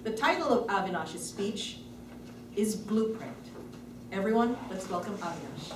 The title of Avinash's speech is Blueprint. Everyone, let's welcome Avinash.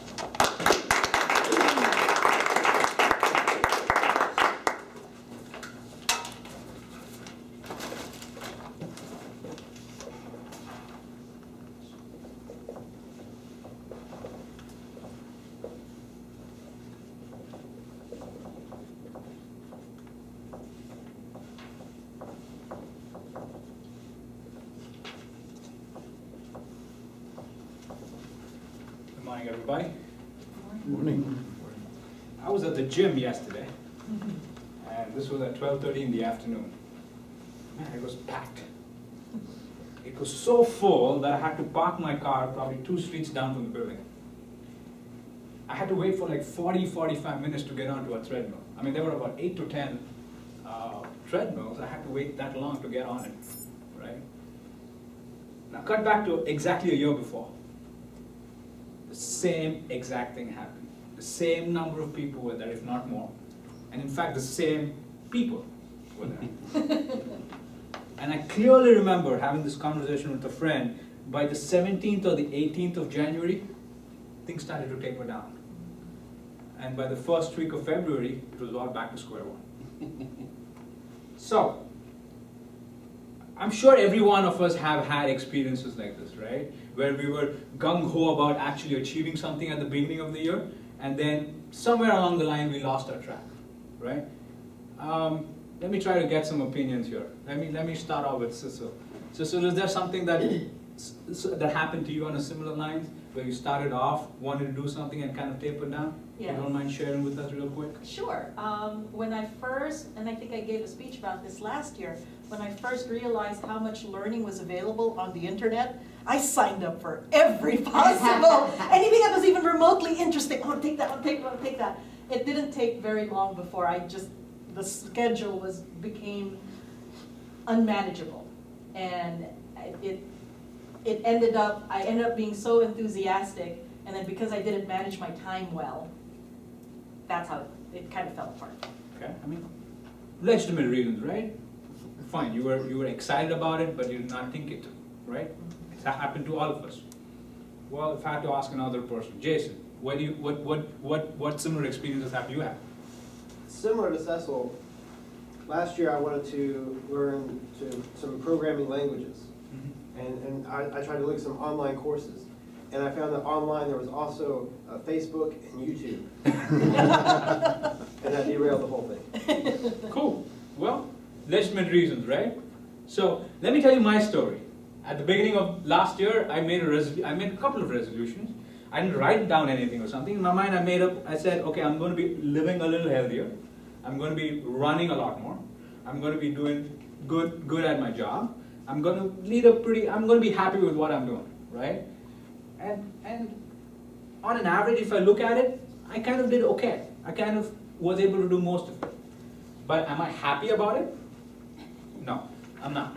Good morning, everybody. Good morning. I was at the gym yesterday, and this was at 12:30 in the afternoon. Man, it was packed. It was so full that I had to park my car probably 2 streets down from the building. I had to wait for like 45 minutes to get onto a treadmill. I mean, there were about 8 to 10 treadmills. I had to wait that long to get on it, right? Now, cut back to exactly a year before. The same exact thing happened. The same number of people were there, if not more. And in fact, the same people were there. And I clearly remember having this conversation with a friend. By the 17th or the 18th of January, things started to taper down. And by the first week of February, it was all back to square one. So, I'm sure every one of us have had experiences like this, right? Where we were gung-ho about actually achieving something at the beginning of the year, and then somewhere along the line we lost our track, right? Let me try to get some opinions here. Let me start off with Cecil. Cecil, is there something that happened to you on a similar line, where you started off, wanted to do something and kind of tapered down? Yes. You don't mind sharing with us real quick? Sure. When I first, and I think I gave a speech about this last year, when I first realized how much learning was available on the internet, I signed up for every possible, anything that was even remotely interesting. I want to take that, I want to take that, I want to take that. It didn't take very long before the schedule became unmanageable. And I ended up being so enthusiastic, and then because I didn't manage my time well, that's how it kind of fell apart. Okay, I mean, legitimate reasons, right? Fine, you were excited about it, but you did not think it, right? That happened to all of us. Well, if I had to ask another person, Jason, what similar experiences have you had? Similar to Cecil, last year I wanted to learn some programming languages. And I tried to look at some online courses. And I found that online there was also Facebook and YouTube. And that derailed the whole thing. Cool. Well, legitimate reasons, right? So let me tell you my story. At the beginning of last year, I made a couple of resolutions. I didn't write down anything or something. In my mind, I said, okay, I'm going to be living a little healthier. I'm going to be running a lot more. I'm going to be doing good at my job. I'm going to be happy with what I'm doing, right? And on an average, if I look at it, I kind of did okay. I kind of was able to do most of it. But am I happy about it? No, I'm not.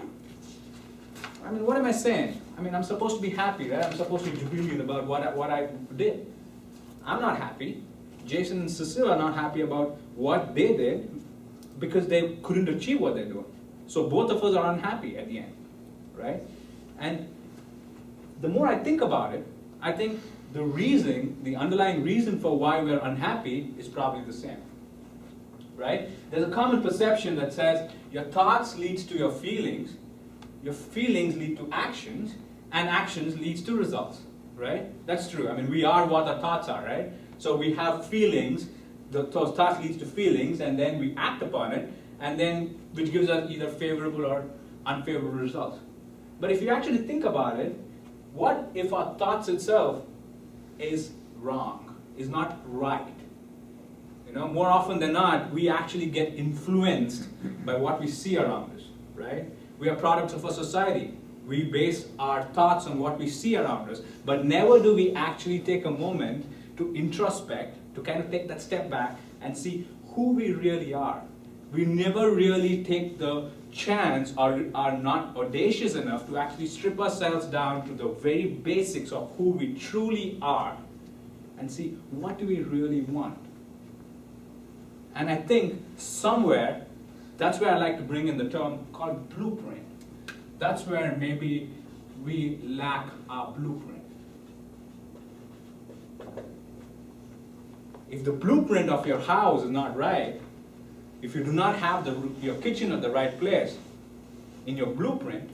I mean, what am I saying? I mean, I'm supposed to be happy, right? I'm supposed to be jubilant about what I did. I'm not happy. Jason and Cecile are not happy about what they did because they couldn't achieve what they're doing. So both of us are unhappy at the end, right? And the more I think about it, I think the underlying reason for why we're unhappy is probably the same, right? There's a common perception that says your thoughts leads to your feelings lead to actions, and actions leads to results, right? That's true. I mean, we are what our thoughts are, right? So we have feelings, those thoughts leads to feelings, and then we act upon it, and then which gives us either favorable or unfavorable results. But if you actually think about it, what if our thoughts itself is wrong, is not right? You know, more often than not, we actually get influenced by what we see around us, right? We are products of a society. We base our thoughts on what we see around us, but never do we actually take a moment to introspect, to kind of take that step back and see who we really are. We never really take the chance or are not audacious enough to actually strip ourselves down to the very basics of who we truly are and see what do we really want. And I think somewhere, that's where I like to bring in the term called blueprint. That's where maybe we lack our blueprint. If the blueprint of your house is not right, if you do not have your kitchen at the right place in your blueprint,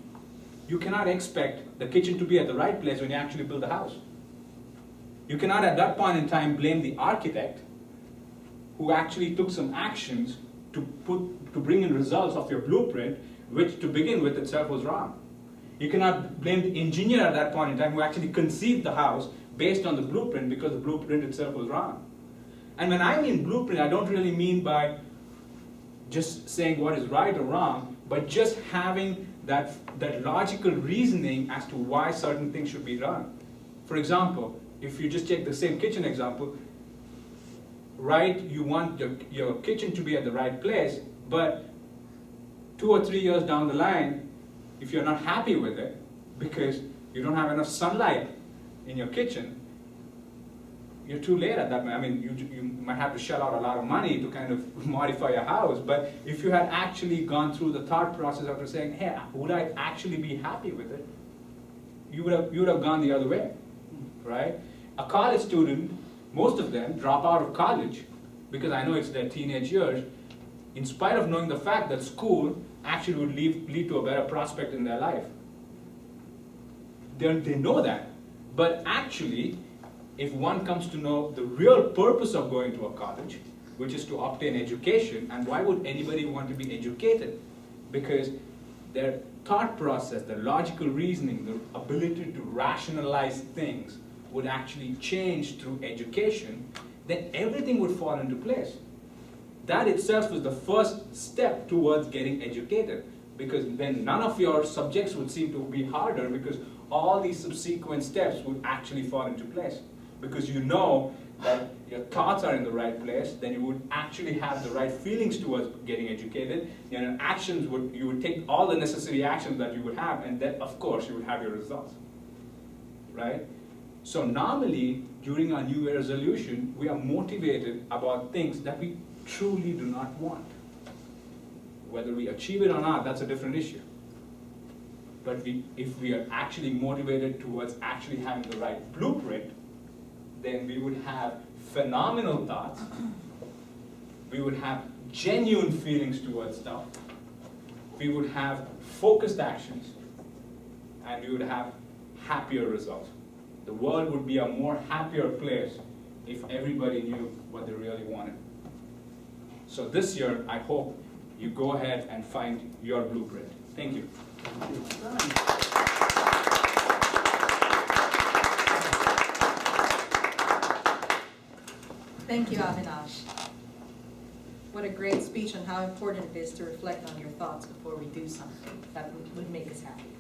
you cannot expect the kitchen to be at the right place when you actually build the house. You cannot at that point in time blame the architect who actually took some actions to bring in results of your blueprint, which to begin with itself was wrong. You cannot blame the engineer at that point in time who actually conceived the house based on the blueprint, because the blueprint itself was wrong. And when I mean blueprint, I don't really mean by just saying what is right or wrong, but just having that logical reasoning as to why certain things should be done. For example, if you just take the same kitchen example, right, you want your kitchen to be at the right place, but 2 or 3 years down the line, if you're not happy with it because you don't have enough sunlight in your kitchen, you're too late at that point. I mean, you might have to shell out a lot of money to kind of modify your house, but if you had actually gone through the thought process after saying, hey, would I actually be happy with it? You would have gone the other way, right? A college student, most of them drop out of college because I know it's their teenage years, in spite of knowing the fact that school actually would lead to a better prospect in their life. They know that, but actually, if one comes to know the real purpose of going to a college, which is to obtain education, and why would anybody want to be educated? Because their thought process, their logical reasoning, the ability to rationalize things would actually change through education, then everything would fall into place. That itself is the first step towards getting educated, because then none of your subjects would seem to be harder, because all these subsequent steps would actually fall into place. Because you know that your thoughts are in the right place, then you would actually have the right feelings towards getting educated. You would take all the necessary actions that you would have, and then of course you would have your results, right? So normally during our New Year resolution, we are motivated about things that we truly do not want. Whether we achieve it or not, that's a different issue. But if we are actually motivated towards actually having the right blueprint, then we would have phenomenal thoughts, we would have genuine feelings towards stuff, we would have focused actions, and we would have happier results. The world would be a more happier place if everybody knew what they really wanted. So this year, I hope you go ahead and find your blueprint. Thank you. Thank you, Avinash. What a great speech on how important it is to reflect on your thoughts before we do something that would make us happy.